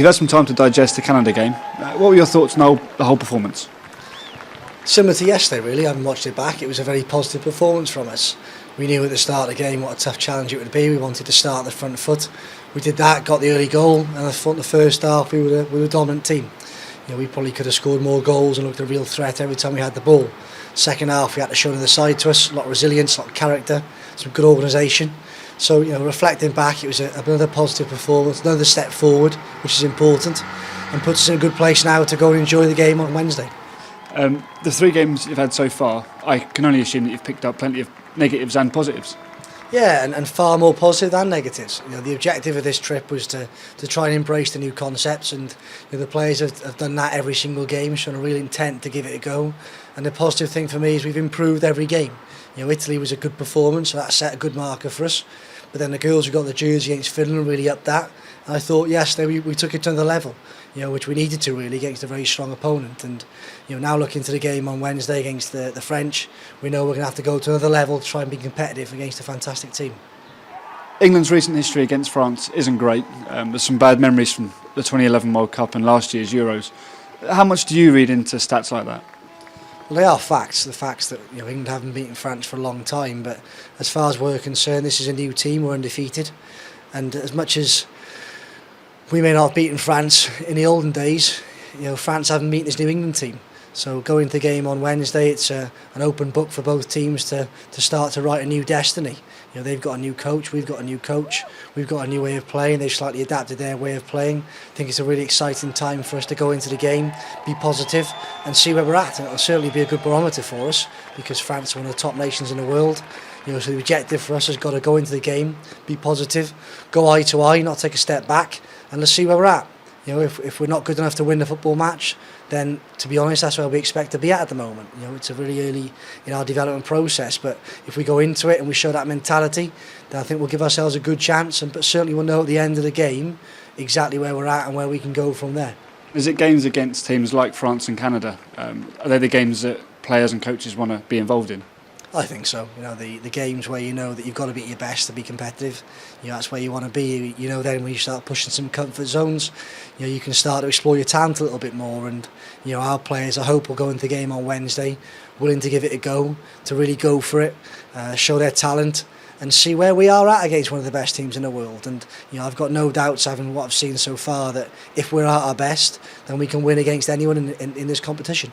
You've had some time to digest the Canada game. What were your thoughts on the whole performance? Similar to yesterday, really. I haven't watched it back. It was a very positive performance from us. We knew at the start of the game what a tough challenge it would be. We wanted to start on the front foot. We did that, got the early goal, and I thought in the first half we were the dominant team. We probably could have scored more goals and looked a real threat every time we had the ball. Second half we had to show another side to us, a lot of resilience, a lot of character, some good organisation. So reflecting back, it was another positive performance, another step forward, which is important, and puts us in a good place now to go and enjoy the game on Wednesday. The 3 games you've had so far, I can only assume that you've picked up plenty of negatives and positives. Yeah, and far more positive than negatives. The objective of this trip was to try and embrace the new concepts, and the players have done that every single game, showing a real intent to give it a go. And the positive thing for me is we've improved every game. Italy was a good performance, so that set a good marker for us. But then the girls who got the jersey against Finland really upped that. And I thought, yes, we took it to another level, which we needed to really against a very strong opponent. And now looking to the game on Wednesday against the French, we know we're going to have to go to another level to try and be competitive against a fantastic team. England's recent history against France isn't great. There's some bad memories from the 2011 World Cup and last year's Euros. How much do you read into stats like that? Well, they are facts. The facts that England haven't beaten France for a long time, but as far as we're concerned, this is a new team. We're undefeated, and as much as we may not have beaten France in the olden days, France haven't beaten this New England team. So going to the game on Wednesday, it's an open book for both teams to start to write a new destiny. They've got a new coach, we've got a new coach, we've got a new way of playing. They've slightly adapted their way of playing. I think it's a really exciting time for us to go into the game, be positive, and see where we're at. And it'll certainly be a good barometer for us because France are one of the top nations in the world. So the objective for us has got to go into the game, be positive, go eye to eye, not take a step back, and let's see where we're at. If we're not good enough to win the football match, then to be honest, that's where we expect to be at the moment. It's a really early in our development process, but if we go into it and we show that mentality, then I think we'll give ourselves a good chance, but certainly we'll know at the end of the game exactly where we're at and where we can go from there. Is it games against teams like France and Canada? Are they the games that players and coaches want to be involved in? I think so. The games where that you've got to be at your best to be competitive. That's where you want to be. Then when you start pushing some comfort zones, you can start to explore your talent a little bit more. And our players, I hope, will go into the game on Wednesday willing to give it a go, to really go for it, show their talent, and see where we are at against one of the best teams in the world. And I've got no doubts, having what I've seen so far, that if we're at our best, then we can win against anyone in this competition.